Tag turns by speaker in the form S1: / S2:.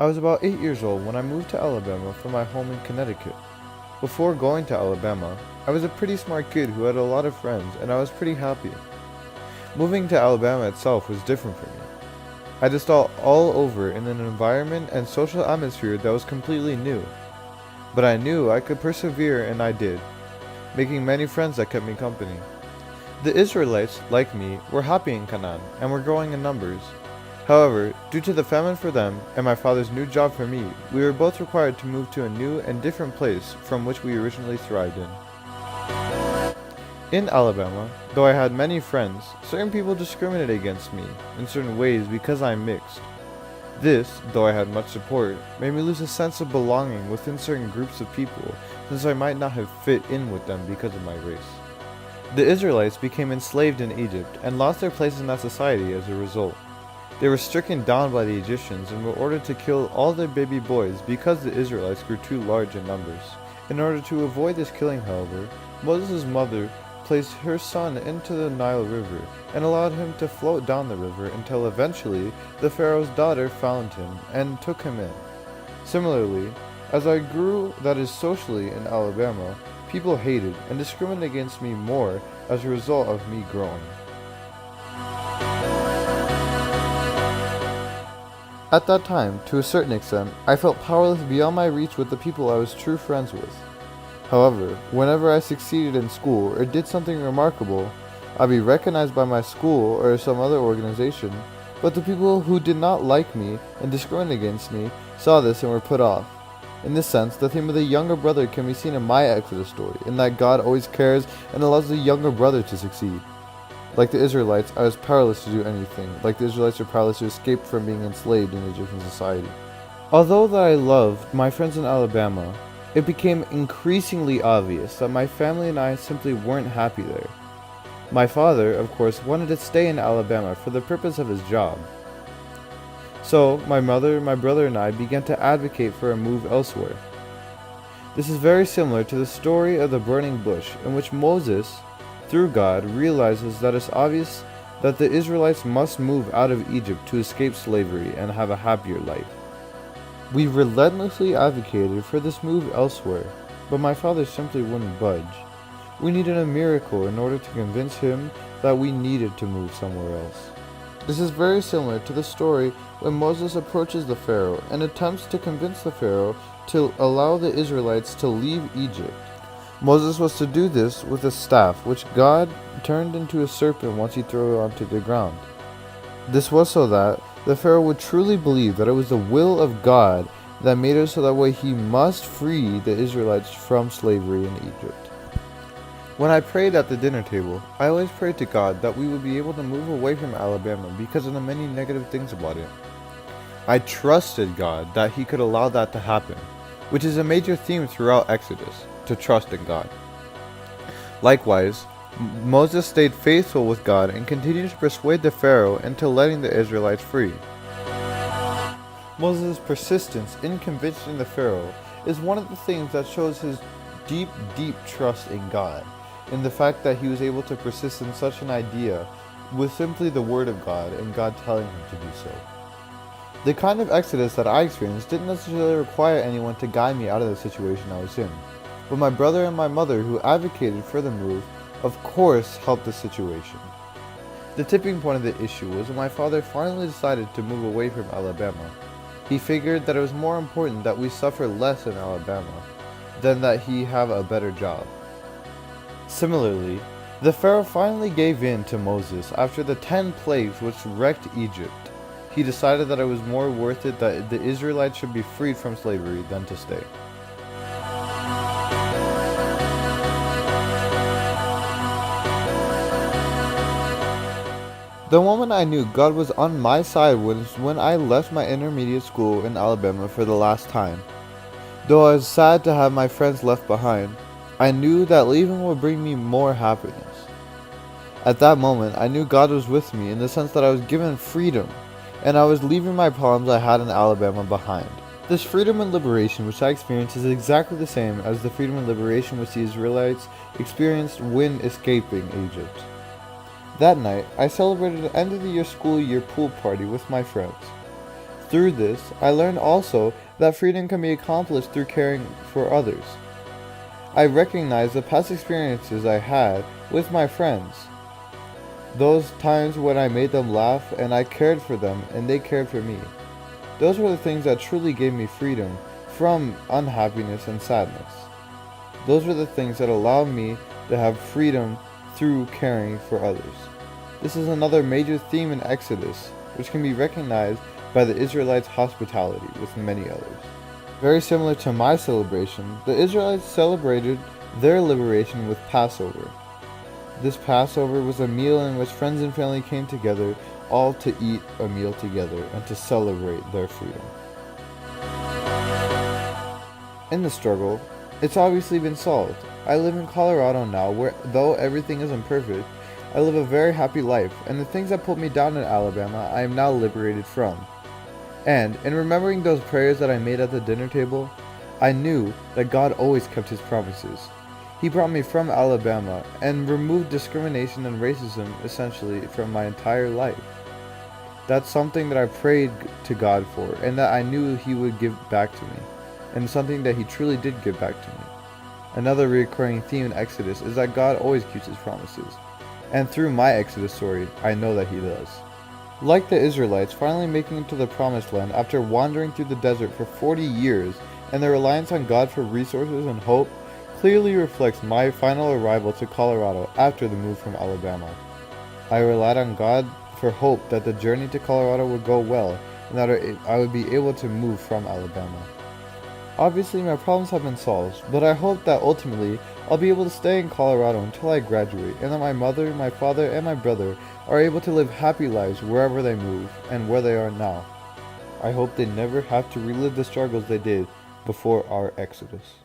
S1: I was about 8 years old when I moved to Alabama from my home in Connecticut. Before going to Alabama, I was a pretty smart kid who had a lot of friends and I was pretty happy. Moving to Alabama itself was different for me. I just felt all over in an environment and social atmosphere that was completely new. But I knew I could persevere and I did, making many friends that kept me company. The Israelites, like me, were happy in Canaan and were growing in numbers. However, due to the famine for them and my father's new job for me, we were both required to move to a new and different place from which we originally thrived in. In Alabama, though I had many friends, certain people discriminated against me in certain ways because I'm mixed. This, though I had much support, made me lose a sense of belonging within certain groups of people, since I might not have fit in with them because of my race. The Israelites became enslaved in Egypt and lost their place in that society as a result. They were stricken down by the Egyptians and were ordered to kill all their baby boys because the Israelites grew too large in numbers. In order to avoid this killing, however, Moses' mother placed her son into the Nile River and allowed him to float down the river until eventually the Pharaoh's daughter found him and took him in. Similarly, as I grew, that is socially, in Alabama, people hated and discriminated against me more as a result of me growing. At that time, to a certain extent, I felt powerless beyond my reach with the people I was true friends with. However, whenever I succeeded in school or did something remarkable, I'd be recognized by my school or some other organization, but the people who did not like me and discriminated against me saw this and were put off. In this sense, the theme of the younger brother can be seen in my Exodus story, in that God always cares and allows the younger brother to succeed. Like the Israelites, I was powerless to do anything, like the Israelites were powerless to escape from being enslaved in Egyptian society. Although that I loved my friends in Alabama, it became increasingly obvious that my family and I simply weren't happy there. My father, of course, wanted to stay in Alabama for the purpose of his job. So, my mother, my brother, and I began to advocate for a move elsewhere. This is very similar to the story of the burning bush, in which Moses, through God, realizes that it's obvious that the Israelites must move out of Egypt to escape slavery and have a happier life. We relentlessly advocated for this move elsewhere, but my father simply wouldn't budge. We needed a miracle in order to convince him that we needed to move somewhere else. This is very similar to the story when Moses approaches the Pharaoh and attempts to convince the Pharaoh to allow the Israelites to leave Egypt. Moses was to do this with a staff, which God turned into a serpent once he threw it onto the ground. This was so that the Pharaoh would truly believe that it was the will of God that made it so that way he must free the Israelites from slavery in Egypt. When I prayed at the dinner table, I always prayed to God that we would be able to move away from Alabama because of the many negative things about it. I trusted God that he could allow that to happen, which is a major theme throughout Exodus, to trust in God. Likewise, Moses stayed faithful with God and continued to persuade the Pharaoh into letting the Israelites free. Moses' persistence in convincing the Pharaoh is one of the things that shows his deep trust in God, in the fact that he was able to persist in such an idea with simply the word of God and God telling him to do so. The kind of exodus that I experienced didn't necessarily require anyone to guide me out of the situation I was in, but my brother and my mother, who advocated for the move, of course helped the situation. The tipping point of the issue was when my father finally decided to move away from Alabama. He figured that it was more important that we suffer less in Alabama than that he have a better job. Similarly, the Pharaoh finally gave in to Moses after the 10 plagues which wrecked Egypt. He decided that it was more worth it that the Israelites should be freed from slavery than to stay. The moment I knew God was on my side was when I left my intermediate school in Alabama for the last time. Though I was sad to have my friends left behind, I knew that leaving would bring me more happiness. At that moment, I knew God was with me in the sense that I was given freedom, and I was leaving my problems I had in Alabama behind. This freedom and liberation which I experienced is exactly the same as the freedom and liberation which the Israelites experienced when escaping Egypt. That night, I celebrated an end-of-the-year school year pool party with my friends. Through this, I learned also that freedom can be accomplished through caring for others. I recognized the past experiences I had with my friends. Those times when I made them laugh and I cared for them and they cared for me. Those were the things that truly gave me freedom from unhappiness and sadness. Those were the things that allowed me to have freedom through caring for others. This is another major theme in Exodus, which can be recognized by the Israelites' hospitality with many others. Very similar to my celebration, the Israelites celebrated their liberation with Passover. This Passover was a meal in which friends and family came together, all to eat a meal together and to celebrate their freedom. In the struggle, it's obviously been solved. I live in Colorado now, where though everything isn't perfect, I live a very happy life, and the things that put me down in Alabama, I am now liberated from. And in remembering those prayers that I made at the dinner table, I knew that God always kept His promises. He brought me from Alabama and removed discrimination and racism essentially from my entire life. That's something that I prayed to God for, and that I knew He would give back to me, and something that He truly did give back to me. Another recurring theme in Exodus is that God always keeps His promises, and through my Exodus story, I know that He does. Like the Israelites finally making it to the Promised Land after wandering through the desert for 40 years, and their reliance on God for resources and hope clearly reflects my final arrival to Colorado after the move from Alabama. I relied on God for hope that the journey to Colorado would go well, and that I would be able to move from Alabama. Obviously, my problems have been solved, but I hope that ultimately I'll be able to stay in Colorado until I graduate, and that my mother, my father, and my brother are able to live happy lives wherever they move and where they are now. I hope they never have to relive the struggles they did before our exodus.